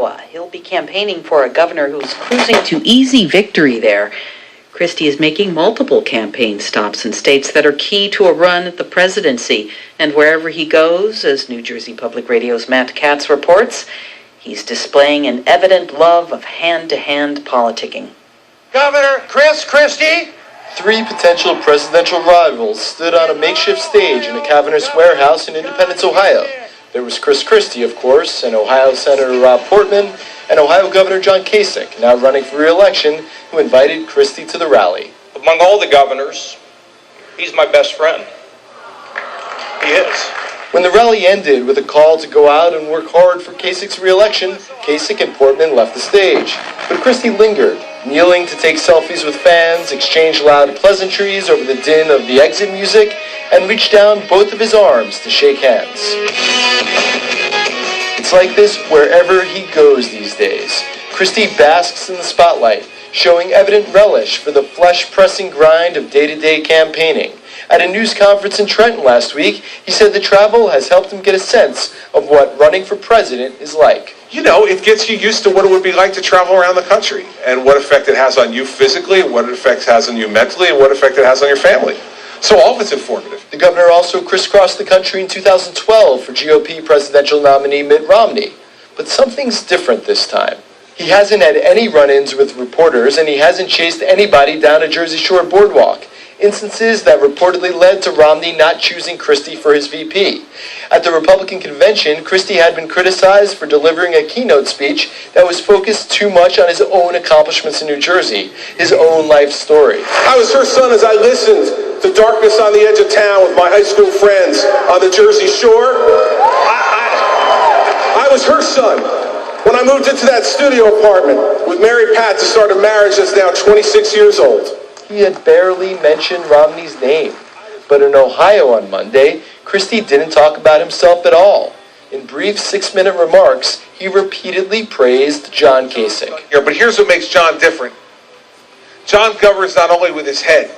He'll be campaigning for a governor who's cruising to easy victory there. Christie is making multiple campaign stops in states that are key to a run at the presidency. And wherever he goes, as New Jersey Public Radio's Matt Katz reports, he's displaying an evident love of hand-to-hand politicking. Governor Christie? 3 potential presidential rivals stood on a makeshift stage in a cavernous warehouse in Independence, Ohio. There was Christie, of course, and Ohio Senator Rob Portman, and Ohio Governor John Kasich, now running for re-election, who invited Christie to the rally. Among all the governors, he's my best friend. He is. When the rally ended with a call to go out and work hard for Kasich's re-election, Kasich and Portman left the stage. But Christie lingered, kneeling to take selfies with fans, exchange loud pleasantries over the din of the exit music, and reached down both of his arms to shake hands. It's like this wherever he goes these days. Christie basks in the spotlight, showing evident relish for the flesh-pressing grind of day-to-day campaigning. At a news conference in Trenton last week, he said the travel has helped him get a sense of what running for president is like. You know, it gets you used to what it would be like to travel around the country and what effect it has on you physically, what effect it has on you mentally, and what effect it has on your family. So all of it's informative. The governor also crisscrossed the country in 2012 for GOP presidential nominee Mitt Romney. But something's different this time. He hasn't had any run-ins with reporters, and he hasn't chased anybody down a Jersey Shore boardwalk. Instances that reportedly led to Romney not choosing Christie for his VP. At the Republican convention, Christie had been criticized for delivering a keynote speech that was focused too much on his own accomplishments in New Jersey, his own life story. I was her son as I listened to Darkness on the Edge of Town with my high school friends on the Jersey Shore. I was her son when I moved into that studio apartment with Mary Pat to start a marriage that's now 26 years old. He had barely mentioned Romney's name. But in Ohio on Monday, Christie didn't talk about himself at all. In brief 6-minute remarks, he repeatedly praised John Kasich. Yeah, but here's what makes John different. John governs not only with his head,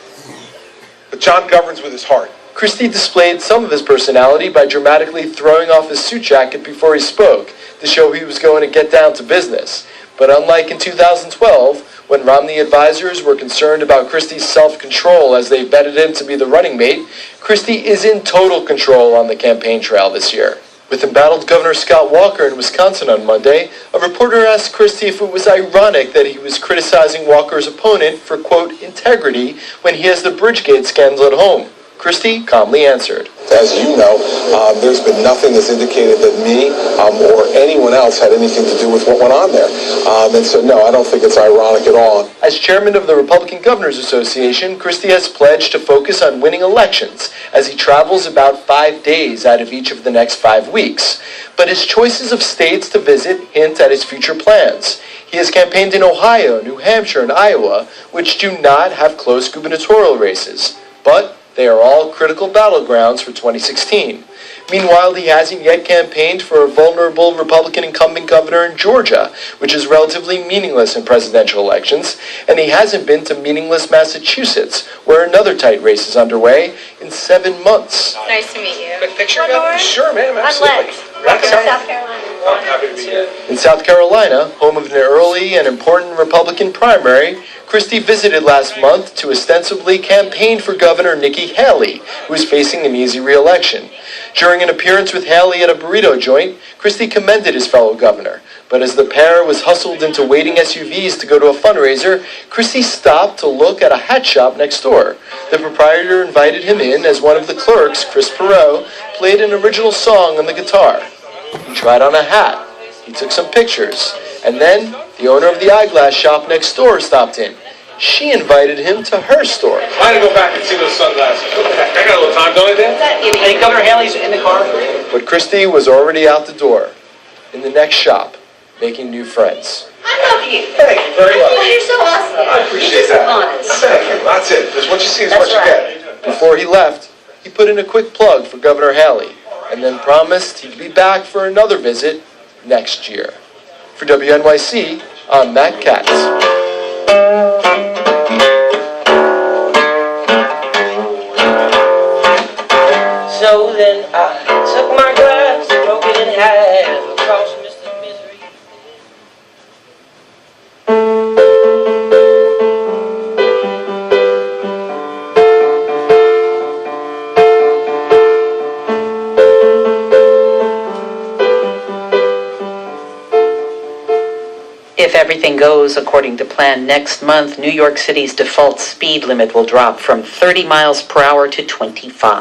but John governs with his heart. Christie displayed some of his personality by dramatically throwing off his suit jacket before he spoke to show he was going to get down to business. But unlike in 2012, when Romney advisors were concerned about Christie's self-control as they vetted him to be the running mate, Christie is in total control on the campaign trail this year. With embattled Governor Scott Walker in Wisconsin on Monday, a reporter asked Christie if it was ironic that he was criticizing Walker's opponent for, quote, integrity when he has the Bridgegate scandal at home. Christie calmly answered. As you know, there's been nothing that's indicated that me or anyone else had anything to do with what went on there. And so, no, I don't think it's ironic at all. As chairman of the Republican Governors Association, Christie has pledged to focus on winning elections as he travels about 5 days out of each of the next 5 weeks. But his choices of states to visit hint at his future plans. He has campaigned in Ohio, New Hampshire, and Iowa, which do not have close gubernatorial races. But they are all critical battlegrounds for 2016. Meanwhile, he hasn't yet campaigned for a vulnerable Republican incumbent governor in Georgia, which is relatively meaningless in presidential elections, and he hasn't been to meaningless Massachusetts, where another tight race is underway in 7 months. Nice to meet you. Quick picture? Sure, ma'am, absolutely. I'm Lex. South Carolina. I'm happy to be here. In South Carolina, home of an early and important Republican primary, Christie visited last month to ostensibly campaign for Governor Nikki Haley, who is facing an easy re-election. During an appearance with Haley at a burrito joint, Christie commended his fellow governor. But as the pair was hustled into waiting SUVs to go to a fundraiser, Christie stopped to look at a hat shop next door. The proprietor invited him in as one of the clerks, Chris Perot, played an original song on the guitar. He tried on a hat. He took some pictures. And then the owner of the eyeglass shop next door stopped in. She invited him to her store. I had to go back and see those sunglasses. What the heck? I got a little time, don't I, Dan? I think Governor Haley's in the car. But Christie was already out the door, in the next shop, making new friends. I love you. Thank you very much. You're so awesome. I appreciate that. Honest. Thank you. That's it. Because what you see is what you get. Before he left, he put in a quick plug for Governor Haley, and then promised he'd be back for another visit next year. For WNYC, I'm Matt Katz. So then I took my glass, broke it in half across Mr. Misery. If everything goes according to plan next month, New York City's default speed limit will drop from 30 miles per hour to 25.